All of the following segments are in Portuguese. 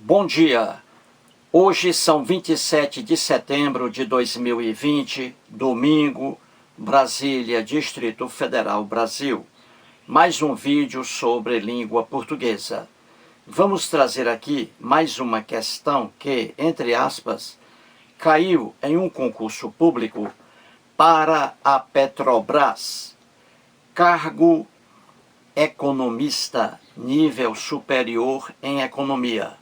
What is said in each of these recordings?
Bom dia! Hoje são 27 de setembro de 2020, domingo, Brasília, Distrito Federal, Brasil. Mais um vídeo sobre língua portuguesa. Vamos trazer aqui mais uma questão que, entre aspas, caiu em um concurso público para a Petrobras. Cargo economista, nível superior em economia.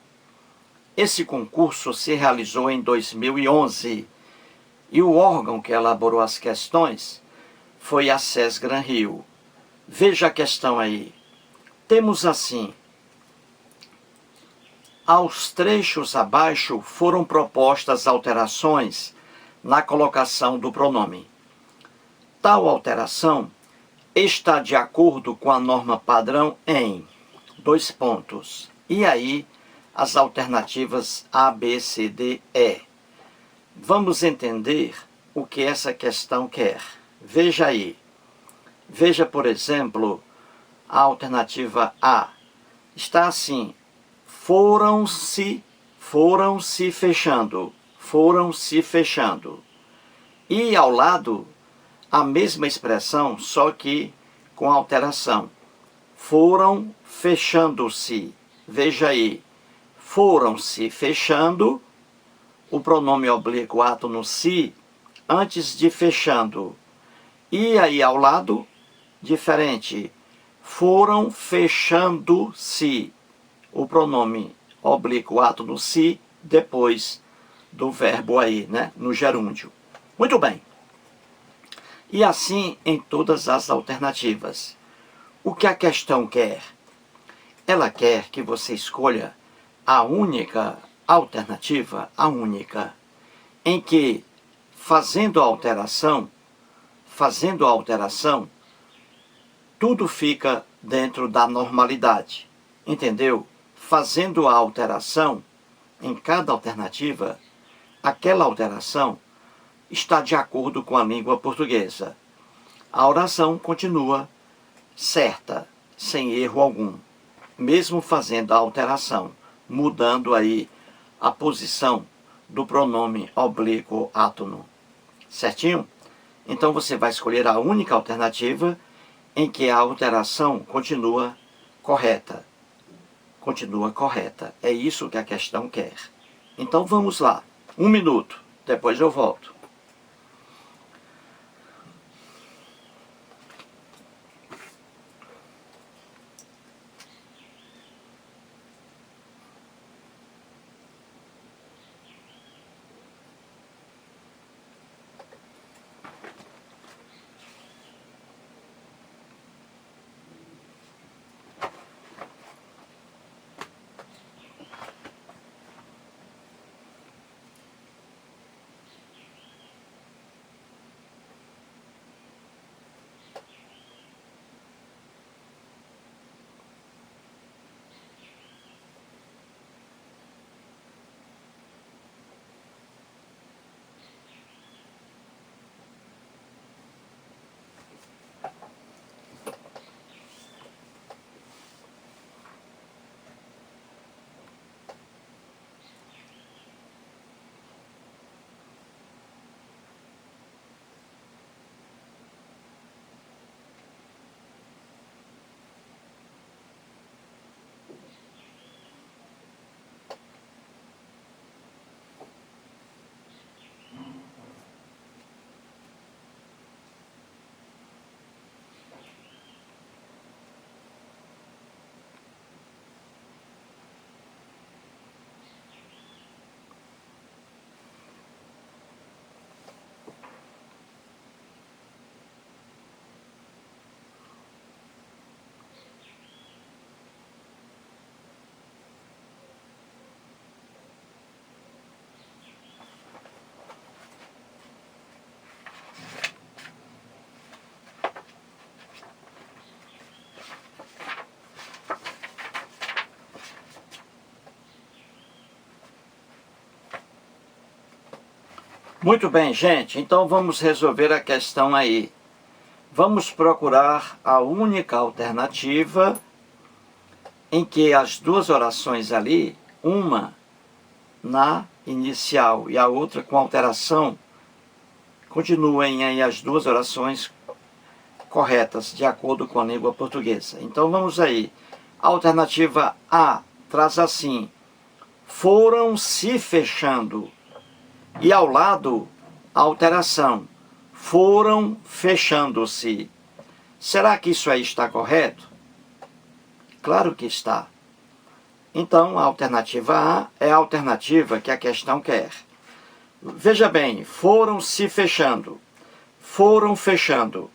Esse concurso se realizou em 2011 e o órgão que elaborou as questões foi a SES Gran Rio. Veja a questão aí. Temos assim: aos trechos abaixo foram propostas alterações na colocação do pronome. Tal alteração está de acordo com a norma padrão em... E aí, as alternativas A, B, C, D, E. Vamos entender o que essa questão quer. Veja aí. Veja, por exemplo, a alternativa A. Está assim: foram-se fechando. Foram-se fechando. E ao lado, a mesma expressão, só que com alteração. Foram fechando-se. Veja aí. Foram-se fechando, o pronome oblíquo ato no se, antes de fechando. E aí ao lado, diferente. Foram fechando-se, o pronome oblíquo ato no se, depois do verbo aí, né, no gerúndio. Muito bem. E assim em todas as alternativas. O que a questão quer? Ela quer que você escolha a única alternativa, em que, fazendo a alteração, tudo fica dentro da normalidade. Entendeu? Fazendo a alteração, em cada alternativa, aquela alteração está de acordo com a língua portuguesa. A oração continua certa, sem erro algum, mesmo fazendo a alteração, mudando aí a posição do pronome oblíquo átono. Certinho? Então você vai escolher a única alternativa em que a alteração continua correta. Continua correta. É isso que a questão quer. Então vamos lá. 1 minuto. Depois eu volto. Muito bem, gente. Então vamos resolver a questão aí. Vamos procurar a única alternativa em que as duas orações ali uma na inicial e a outra com alteração, continuem aí as duas orações corretas, de acordo com a língua portuguesa. Então vamos aí. A alternativa A traz assim: foram se fechando. E ao lado, a alteração: foram fechando-se. Será que isso aí está correto? Claro que está. Então, a alternativa A é a alternativa que a questão quer. Veja bem, foram se fechando. Foram fechando.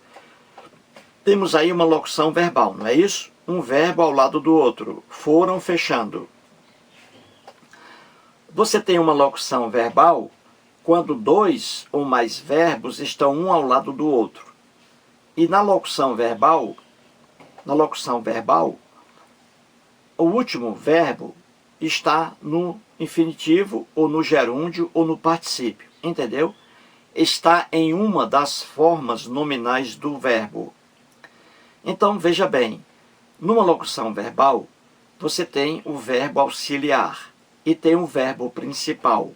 Temos aí uma locução verbal, não é isso? Um verbo ao lado do outro. Foram fechando. Você tem uma locução verbal quando dois ou mais verbos estão um ao lado do outro. E na locução verbal, o último verbo está no infinitivo, ou no gerúndio, ou no particípio. Entendeu? Está em uma das formas nominais do verbo. Então, veja bem, numa locução verbal, você tem o verbo auxiliar e tem o verbo principal.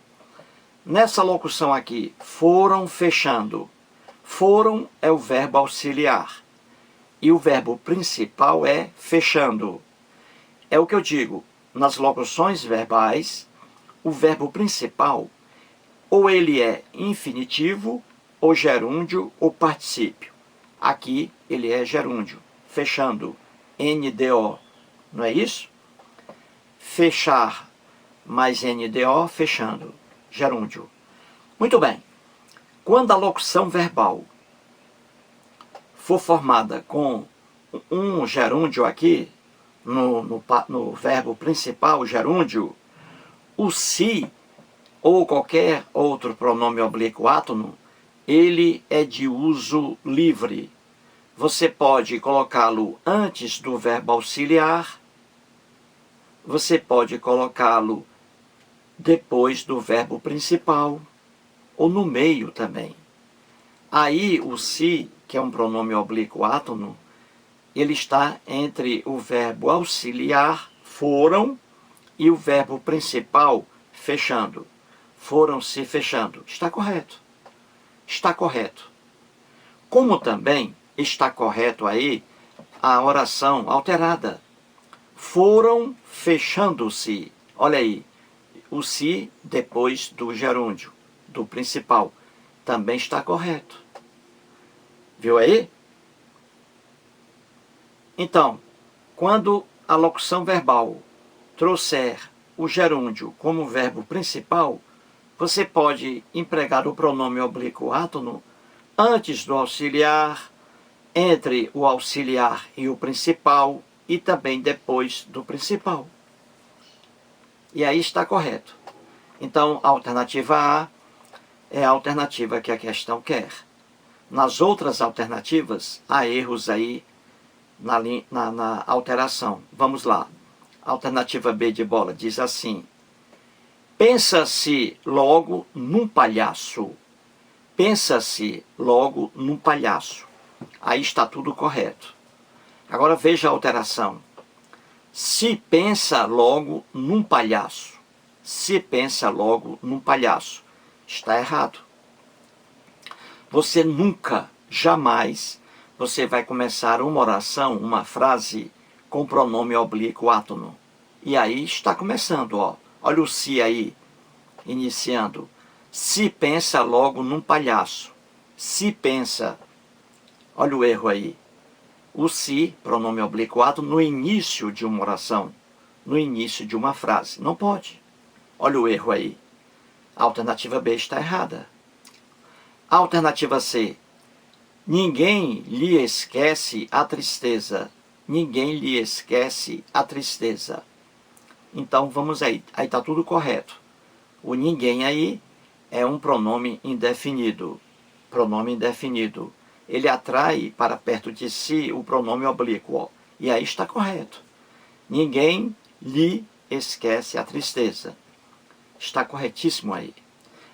Nessa locução aqui, foram fechando. Foram é o verbo auxiliar e o verbo principal é fechando. É o que eu digo, nas locuções verbais, o verbo principal, ou ele é infinitivo, ou gerúndio, ou particípio. Aqui ele é gerúndio, fechando, NDO, não é isso? Fechar mais NDO, fechando, gerúndio. Muito bem, quando a locução verbal for formada com um gerúndio aqui, no verbo principal, gerúndio, o se, ou qualquer outro pronome oblíquo átono, ele é de uso livre. Você pode colocá-lo antes do verbo auxiliar, você pode colocá-lo depois do verbo principal, ou no meio também. Aí o se, que é um pronome oblíquo átono, ele está entre o verbo auxiliar, foram, e o verbo principal, fechando. Foram se fechando. Está correto. Está correto. Como também está correto aí a oração alterada. Foram fechando-se. Olha aí, o se depois do gerúndio, do principal. Também está correto. Viu aí? Então, quando a locução verbal trouxer o gerúndio como verbo principal, você pode empregar o pronome oblíquo átono antes do auxiliar, entre o auxiliar e o principal, e também depois do principal. E aí está correto. Então, a alternativa A é a alternativa que a questão quer. Nas outras alternativas, há erros aí na alteração. Vamos lá. Alternativa B de bola diz assim: pensa-se logo num palhaço. Pensa-se logo num palhaço. Aí está tudo correto. Agora veja a alteração. Se pensa logo num palhaço. Se pensa logo num palhaço. Está errado. Você nunca, jamais, você vai começar uma oração, uma frase com pronome oblíquo átono. E aí está começando, ó. Olha o se aí, iniciando. Se pensa logo num palhaço. Se pensa. Olha o erro aí. O se, pronome oblíquo átono, no início de uma oração, no início de uma frase. Não pode. Olha o erro aí. A alternativa B está errada. A alternativa C. Ninguém lhe esquece a tristeza. Ninguém lhe esquece a tristeza. Então vamos aí. Aí está tudo correto. O ninguém aí é um pronome indefinido. Pronome indefinido. Ele atrai para perto de si o pronome oblíquo. E aí está correto. Ninguém lhe esquece a tristeza. Está corretíssimo aí.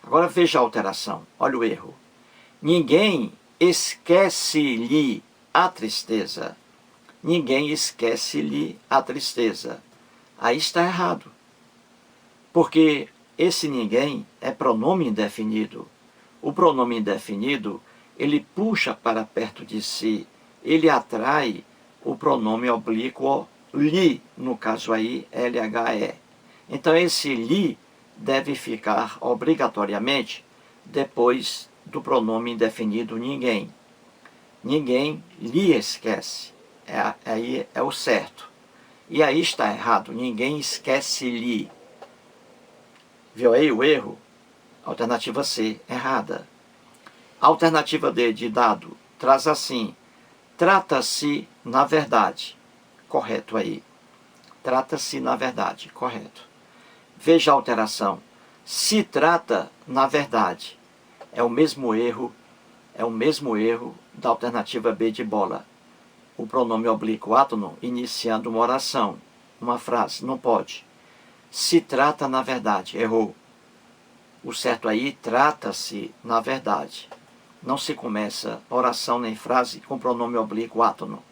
Agora veja a alteração. Olha o erro. Ninguém esquece-lhe a tristeza. Ninguém esquece-lhe a tristeza. Aí está errado. Porque esse ninguém é pronome indefinido. O pronome indefinido, ele puxa para perto de si, ele atrai o pronome oblíquo lhe, no caso aí, LHE. Então esse lhe deve ficar obrigatoriamente depois do pronome indefinido ninguém. Ninguém lhe esquece. Aí é o certo. E aí está errado. Ninguém esquece-lhe. Viu aí o erro? Alternativa C, errada. Alternativa D, de dado, traz assim: trata-se na verdade. Correto aí. Trata-se na verdade. Correto. Veja a alteração. Se trata na verdade. É o mesmo erro da alternativa B de bola. O pronome oblíquo átono iniciando uma oração, uma frase, não pode. Se trata na verdade, errou. O certo aí, trata-se na verdade. Não se começa oração nem frase com pronome oblíquo átono.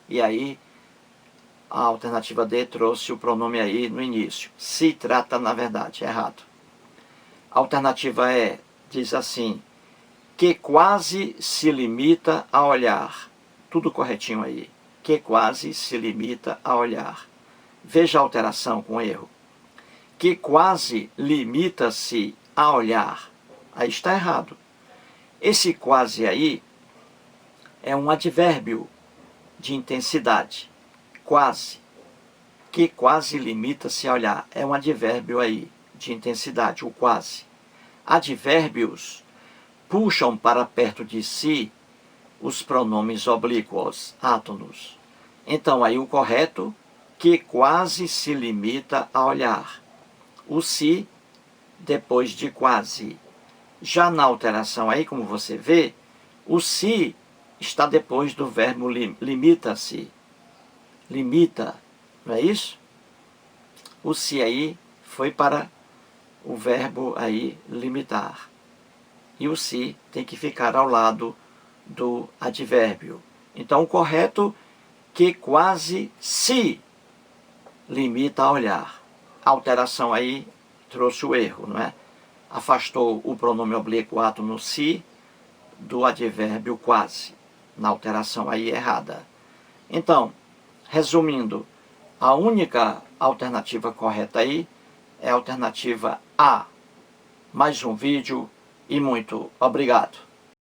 E aí, a alternativa D trouxe o pronome aí no início. Se trata na verdade, errado. A alternativa E diz assim: que quase se limita a olhar. Tudo corretinho aí. Que quase se limita a olhar. Veja a alteração com erro. Que quase limita-se a olhar. Aí está errado. Esse quase aí é um advérbio de intensidade. Quase. Que quase limita-se a olhar. É um advérbio aí de intensidade, o quase. Advérbios puxam para perto de si os pronomes oblíquos, átonos. Então, aí o correto, que quase se limita a olhar. O se, depois de quase. Já na alteração aí, como você vê, o se está depois do verbo limita-se. Limita, não é isso? O se aí foi para o verbo aí limitar. E o se tem que ficar ao lado do advérbio. Então, o correto, que quase se limita a olhar. A alteração aí trouxe o erro, não é? Afastou o pronome oblíquo átono se do advérbio quase. Na alteração aí errada. Então, resumindo, a única alternativa correta aí é a alternativa A. Mais um vídeo e muito obrigado.